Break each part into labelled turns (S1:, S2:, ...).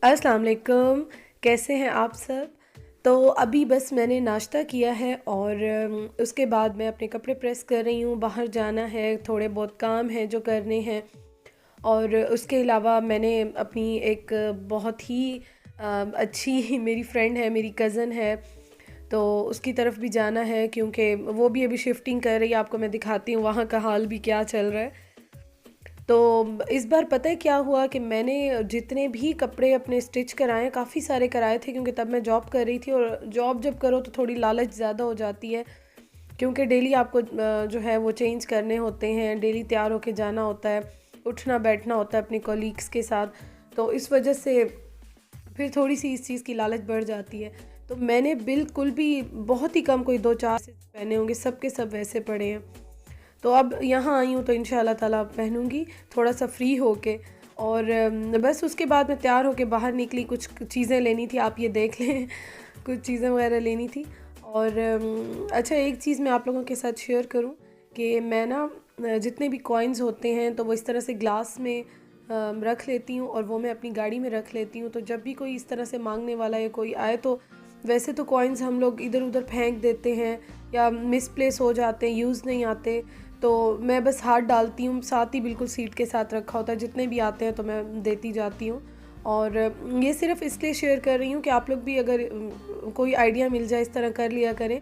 S1: अस्सलाम वालेकुम। कैसे हैं आप सब? तो अभी बस मैंने नाश्ता किया है और उसके बाद मैं अपने कपड़े प्रेस कर रही हूँ। बाहर जाना है, थोड़े बहुत काम हैं जो करने हैं और उसके अलावा मैंने अपनी एक बहुत ही अच्छी मेरी फ्रेंड है, मेरी कज़न है, तो उसकी तरफ भी जाना है क्योंकि वो भी अभी शिफ्टिंग कर रही है। आपको मैं दिखाती हूँ वहाँ का हाल भी क्या चल रहा है। तो इस बार पता है क्या हुआ कि मैंने जितने भी कपड़े अपने स्टिच कराए, काफ़ी सारे कराए थे क्योंकि तब मैं जॉब कर रही थी और जॉब जब करो तो थोड़ी लालच ज़्यादा हो जाती है क्योंकि डेली आपको जो है वो चेंज करने होते हैं, डेली तैयार होके जाना होता है, उठना बैठना होता है अपने कॉलीग्स के साथ। तो इस वजह से फिर थोड़ी सी इस चीज़ की लालच बढ़ जाती है। तो मैंने बिल्कुल भी बहुत ही कम, कोई 2-4 से पहने होंगे, सब के सब वैसे पड़े हैं। तो अब यहाँ आई हूँ तो इंशाल्लाह ताला पहनूँगी थोड़ा सा फ्री होके। और बस उसके बाद मैं तैयार होके बाहर निकली, कुछ चीज़ें लेनी थी, आप ये देख लें कुछ चीज़ें वगैरह लेनी थी। और अच्छा, एक चीज़ मैं आप लोगों के साथ शेयर करूँ कि मैं ना जितने भी कॉइन्स होते हैं तो वो इस तरह से ग्लास में रख लेती हूँ और वो मैं अपनी गाड़ी में रख लेती हूँ। तो जब भी कोई इस तरह से मांगने वाला या कोई आए तो वैसे तो कॉइन्स हम लोग इधर उधर फेंक देते हैं या मिसप्लेस हो जाते हैं, यूज़ नहीं आते। तो मैं बस हाथ डालती हूँ, साथ ही बिल्कुल सीट के साथ रखा होता है, जितने भी आते हैं तो मैं देती जाती हूँ। और ये सिर्फ इसलिए शेयर कर रही हूँ कि आप लोग भी अगर कोई आइडिया मिल जाए इस तरह कर लिया करें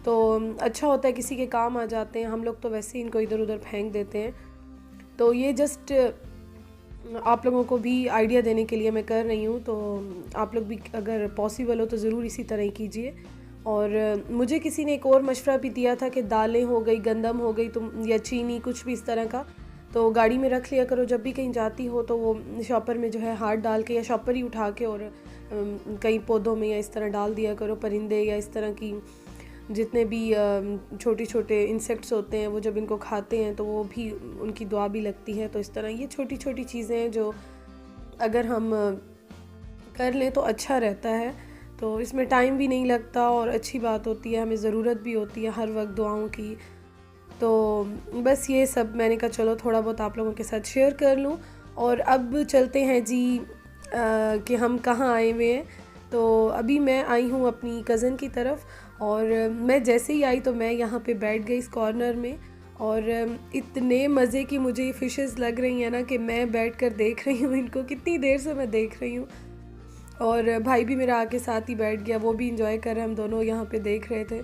S1: तो अच्छा होता है, किसी के काम आ जाते हैं। हम लोग तो वैसे ही इनको इधर उधर फेंक देते हैं। तो ये जस्ट आप लोगों को भी आइडिया देने के लिए मैं कर रही हूँ। तो आप लोग भी अगर पॉसिबल हो तो ज़रूर इसी तरह ही कीजिए। और मुझे किसी ने एक और मशवरा भी दिया था कि दालें हो गई, गंदम हो गई, तुम या चीनी, कुछ भी इस तरह का तो गाड़ी में रख लिया करो। जब भी कहीं जाती हो तो वो शॉपर में जो है हाथ डाल के या शॉपर ही उठा के और कई पौधों में या इस तरह डाल दिया करो। परिंदे या इस तरह की जितने भी छोटे छोटे इंसेक्ट्स होते हैं वो जब इनको खाते हैं तो वो भी, उनकी दुआ भी लगती है। तो इस तरह ये छोटी छोटी चीज़ें हैं जो अगर हम कर लें तो अच्छा रहता है। तो इसमें टाइम भी नहीं लगता और अच्छी बात होती है, हमें ज़रूरत भी होती है हर वक्त दुआओं की। तो बस ये सब मैंने कहा चलो थोड़ा बहुत आप लोगों के साथ शेयर कर लूँ। और अब चलते हैं जी कि हम कहाँ आए हुए हैं। तो अभी मैं आई हूँ अपनी कज़न की तरफ और मैं जैसे ही आई तो मैं यहाँ पे बैठ गई इस कॉर्नर में। और इतने मज़े की मुझे ये फ़िशेज़ लग रही हैं ना कि मैं बैठकर देख रही हूँ इनको, कितनी देर से मैं देख रही हूँ। और भाई भी मेरा आके साथ ही बैठ गया, वो भी इंजॉय कर रहे, हम दोनों यहाँ पे देख रहे थे।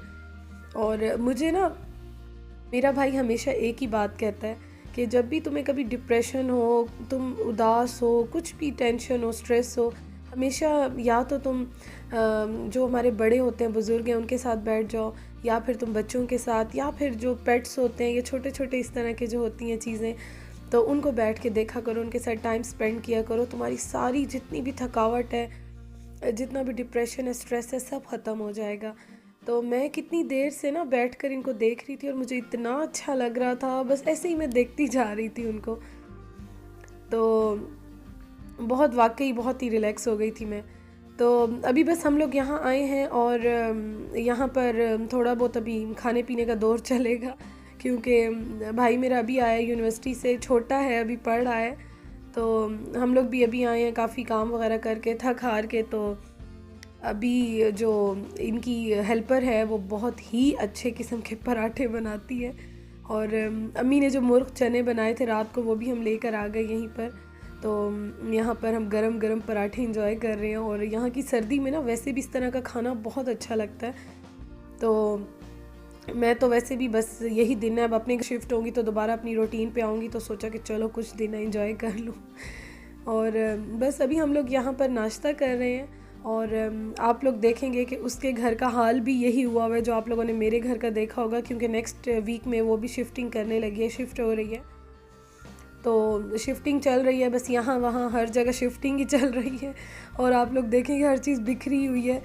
S1: और मुझे ना, मेरा भाई हमेशा एक ही बात कहता है कि जब भी तुम्हें कभी डिप्रेशन हो, तुम उदास हो, कुछ भी टेंशन हो, स्ट्रेस हो, हमेशा या तो तुम जो हमारे बड़े होते हैं, बुज़ुर्ग हैं, उनके साथ बैठ जाओ, या फिर तुम बच्चों के साथ, या फिर जो पेट्स होते हैं, ये छोटे छोटे इस तरह के जो होती हैं चीज़ें, तो उनको बैठ के देखा करो, उनके साथ टाइम स्पेंड किया करो। तुम्हारी सारी जितनी भी थकावट है, जितना भी डिप्रेशन है, स्ट्रेस है, सब ख़त्म हो जाएगा। तो मैं कितनी देर से ना बैठकर इनको देख रही थी और मुझे इतना अच्छा लग रहा था, बस ऐसे ही मैं देखती जा रही थी उनको। तो बहुत, वाकई बहुत ही रिलैक्स हो गई थी मैं। तो अभी बस हम लोग यहाँ आए हैं और यहाँ पर थोड़ा बहुत अभी खाने पीने का दौर चलेगा क्योंकि भाई मेरा अभी आया यूनिवर्सिटी से, छोटा है, अभी पढ़ रहा है। तो हम लोग भी अभी आए हैं काफ़ी काम वगैरह करके, थक हार के। तो अभी जो इनकी हेल्पर है वो बहुत ही अच्छे किस्म के पराठे बनाती है और अम्मी ने जो मुर्ग चने बनाए थे रात को वो भी हम लेकर आ गए यहीं पर। तो यहाँ पर हम गरम गरम पराठे इंजॉय कर रहे हैं और यहाँ की सर्दी में ना वैसे भी इस तरह का खाना बहुत अच्छा लगता है। तो मैं तो वैसे भी बस यही दिन है, अब अपने शिफ्ट होंगी तो दोबारा अपनी रूटीन पे आऊँगी, तो सोचा कि चलो कुछ दिन एंजॉय कर लूँ। और बस अभी हम लोग यहाँ पर नाश्ता कर रहे हैं और आप लोग देखेंगे कि उसके घर का हाल भी यही हुआ है जो आप लोगों ने मेरे घर का देखा होगा, क्योंकि नेक्स्ट वीक में वो भी शिफ्टिंग करने लगी है, शिफ्ट हो रही है। तो शिफ्टिंग चल रही है, बस यहाँ वहाँ हर जगह शिफ्टिंग ही चल रही है और आप लोग देखेंगे हर चीज़ बिखरी हुई है।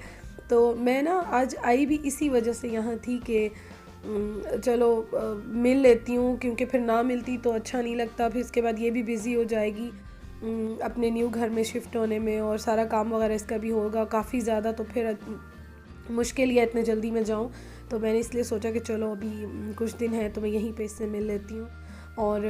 S1: तो मैं ना आज आई भी इसी वजह से यहाँ थी कि चलो मिल लेती हूँ, क्योंकि फिर ना मिलती तो अच्छा नहीं लगता। फिर इसके बाद ये भी बिज़ी हो जाएगी अपने न्यू घर में शिफ्ट होने में और सारा काम वगैरह इसका भी होगा काफ़ी ज़्यादा, तो फिर मुश्किल ही है इतने जल्दी मैं जाऊँ। तो मैंने इसलिए सोचा कि चलो अभी कुछ दिन है तो मैं यहीं पे इससे मिल लेती हूँ। और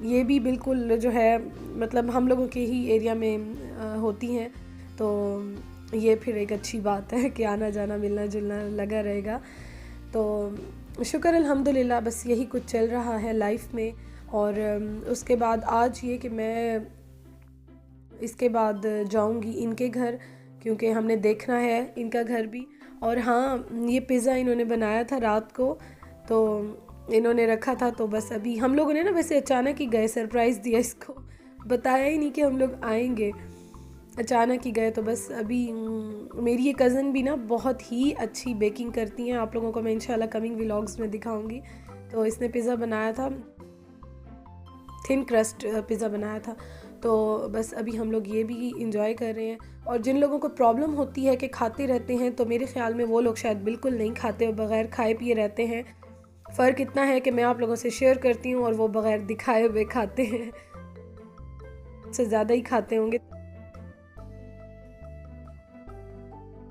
S1: ये भी बिल्कुल जो है मतलब हम लोगों के ही एरिया में होती हैं, तो ये फिर एक अच्छी बात है कि आना जाना मिलना जुलना लगा रहेगा। तो शुक्र अल्हम्दुलिल्लाह, बस यही कुछ चल रहा है लाइफ में। और उसके बाद आज ये कि मैं इसके बाद जाऊंगी इनके घर, क्योंकि हमने देखना है इनका घर भी। और हाँ, ये पिज़्ज़ा इन्होंने बनाया था रात को, तो इन्होंने रखा था, तो बस अभी हम लोगों ने ना वैसे अचानक ही गए, सरप्राइज़ दिया इसको, बताया ही नहीं कि हम लोग आएंगे, अचानक ही गए। तो बस अभी मेरी ये कज़न भी ना बहुत ही अच्छी बेकिंग करती हैं, आप लोगों को मैं इंशाल्लाह कमिंग व्लॉग्स में दिखाऊंगी। तो इसने पिज़्ज़ा बनाया था, थिन क्रस्ट पिज़्ज़ा बनाया था। तो बस अभी हम लोग ये भी इंजॉय कर रहे हैं। और जिन लोगों को प्रॉब्लम होती है कि खाते रहते हैं, तो मेरे ख़्याल में वो लोग शायद बिल्कुल नहीं खाते और बग़ैर खाए पिए रहते हैं। फ़र्क इतना है कि मैं आप लोगों से शेयर करती हूँ और वो बग़ैर दिखाए हुए खाते हैं, उससे ज़्यादा ही खाते होंगे,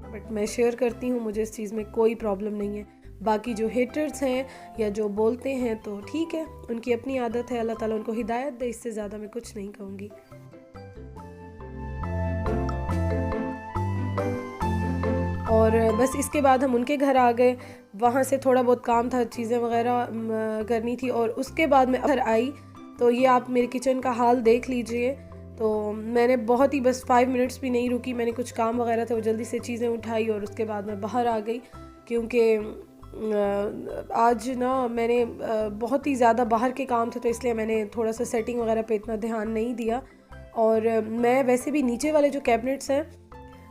S1: बट मैं शेयर करती हूँ, मुझे इस चीज़ में कोई प्रॉब्लम नहीं है। बाकी जो हेटर्स हैं या जो बोलते हैं तो ठीक है, उनकी अपनी आदत है, अल्लाह ताला उनको हिदायत दे, इससे ज़्यादा मैं कुछ नहीं कहूँगी। और बस इसके बाद हम उनके घर आ गए, वहाँ से थोड़ा बहुत काम था, चीज़ें वगैरह करनी थी। और उसके बाद मैं घर आई, तो ये आप मेरे किचन का हाल देख लीजिए। तो मैंने बहुत ही बस 5 मिनट्स भी नहीं रुकी, मैंने कुछ काम वगैरह थे वो जल्दी से चीज़ें उठाई और उसके बाद मैं बाहर आ गई, क्योंकि आज ना मैंने बहुत ही ज़्यादा बाहर के काम थे, तो इसलिए मैंने थोड़ा सा सेटिंग वगैरह पे इतना ध्यान नहीं दिया। और मैं वैसे भी नीचे वाले जो कैबिनेट्स हैं,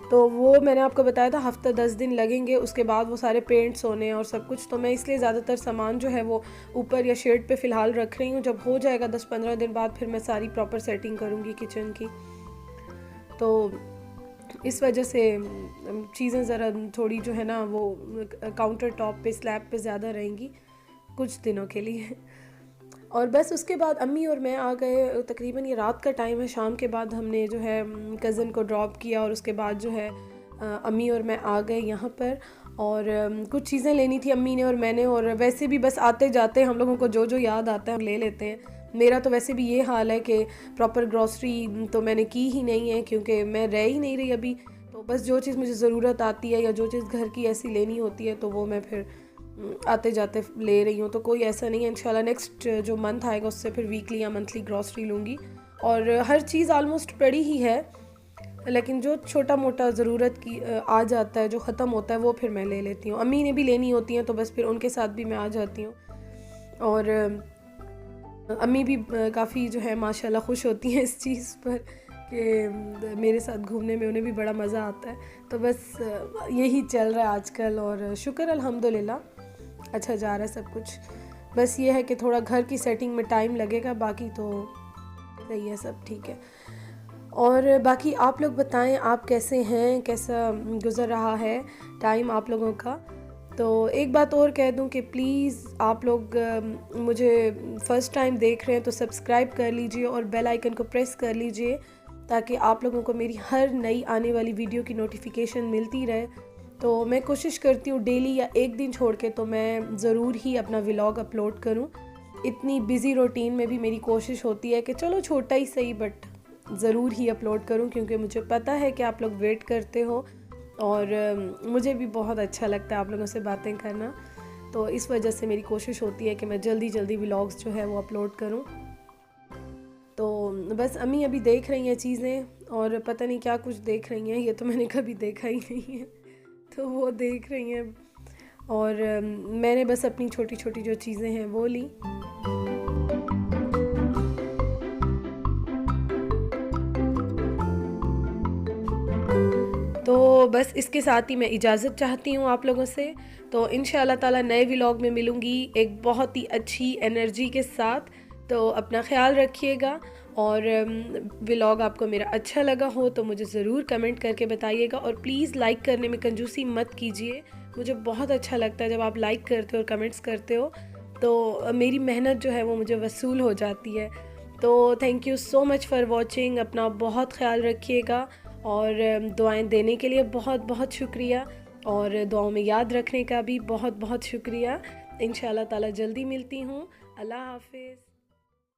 S1: तो वो मैंने आपको बताया था हफ्ता 10 दिन लगेंगे, उसके बाद वो सारे पेंट्स होने और सब कुछ। तो मैं इसलिए ज़्यादातर सामान जो है वो ऊपर या शेड पे फ़िलहाल रख रही हूँ। जब हो जाएगा 10-15 दिन बाद फिर मैं सारी प्रॉपर सेटिंग करूँगी किचन की। तो इस वजह से चीज़ें ज़रा थोड़ी जो है ना वो काउंटर टॉप पे स्लैब पे ज़्यादा रहेंगी कुछ दिनों के लिए। और बस उसके बाद अम्मी और मैं आ गए, तकरीबन ये रात का टाइम है, शाम के बाद हमने जो है कज़न को ड्रॉप किया और उसके बाद जो है अम्मी और मैं आ गए यहाँ पर। और कुछ चीज़ें लेनी थी अम्मी ने और मैंने, और वैसे भी बस आते जाते हम लोगों को जो जो याद आता है हम ले लेते हैं। मेरा तो वैसे भी ये हाल है कि प्रॉपर ग्रॉसरी तो मैंने की ही नहीं है, क्योंकि मैं रह ही नहीं रही अभी। तो बस जो चीज़ मुझे ज़रूरत आती है या जो चीज़ घर की ऐसी लेनी होती है, तो वो मैं फिर आते जाते ले रही हूँ। तो कोई ऐसा नहीं है, इंशाल्लाह नेक्स्ट जो मंथ आएगा उससे फिर वीकली या मंथली ग्रॉसरी लूँगी। और हर चीज़ आलमोस्ट पड़ी ही है, लेकिन जो छोटा मोटा ज़रूरत की आ जाता है, जो ख़त्म होता है, वो फिर मैं ले लेती हूँ। अम्मी ने भी लेनी होती हैं, तो बस फिर उनके साथ भी मैं आ जाती हूँ। और अम्मी भी काफ़ी जो है माशाल्लाह खुश होती हैं इस चीज़ पर कि मेरे साथ घूमने में उन्हें भी बड़ा मज़ा आता है। तो बस यही चल रहा है आजकल, और शुक्र अल्हम्दुलिल्लाह अच्छा जा रहा है सब कुछ। बस ये है कि थोड़ा घर की सेटिंग में टाइम लगेगा, बाकी तो सही है, सब ठीक है। और बाकी आप लोग बताएं, आप कैसे हैं, कैसा गुज़र रहा है टाइम आप लोगों का। तो एक बात और कह दूं कि प्लीज़ आप लोग मुझे फ़र्स्ट टाइम देख रहे हैं तो सब्सक्राइब कर लीजिए और बेल आइकन को प्रेस कर लीजिए, ताकि आप लोगों को मेरी हर नई आने वाली वीडियो की नोटिफिकेशन मिलती रहे। तो मैं कोशिश करती हूँ डेली या एक दिन छोड़ के तो मैं ज़रूर ही अपना व्लॉग अपलोड करूँ। इतनी बिज़ी रूटीन में भी मेरी कोशिश होती है कि चलो छोटा ही सही बट ज़रूर ही अपलोड करूँ, क्योंकि मुझे पता है कि आप लोग वेट करते हो और मुझे भी बहुत अच्छा लगता है आप लोगों से बातें करना। तो इस वजह से मेरी कोशिश होती है कि मैं जल्दी जल्दी व्लॉग्स जो है वो अपलोड करूँ। तो बस अम्मी अभी देख रही हैं चीज़ें, और पता नहीं क्या कुछ देख रही हैं, ये तो मैंने कभी देखा ही नहीं है, तो वो देख रही हैं। और मैंने बस अपनी छोटी छोटी जो चीज़ें हैं वो ली। तो बस इसके साथ ही मैं इजाज़त चाहती हूँ आप लोगों से। तो इंशाअल्लाह ताला नए व्लॉग में मिलूँगी एक बहुत ही अच्छी एनर्जी के साथ। तो अपना ख्याल रखिएगा, और व्लॉग आपको मेरा अच्छा लगा हो तो मुझे ज़रूर कमेंट करके बताइएगा। और प्लीज़ लाइक करने में कंजूसी मत कीजिए, मुझे बहुत अच्छा लगता है जब आप लाइक करते हो और कमेंट्स करते हो, तो मेरी मेहनत जो है वो मुझे वसूल हो जाती है। तो thank you so much for watching, अपना बहुत ख्याल रखिएगा, और दुआएं देने के लिए बहुत बहुत शुक्रिया, और दुआओं में याद रखने का भी बहुत बहुत शुक्रिया। इंशाअल्लाह ताला जल्दी मिलती हूँ। अल्लाह हाफ़िज़।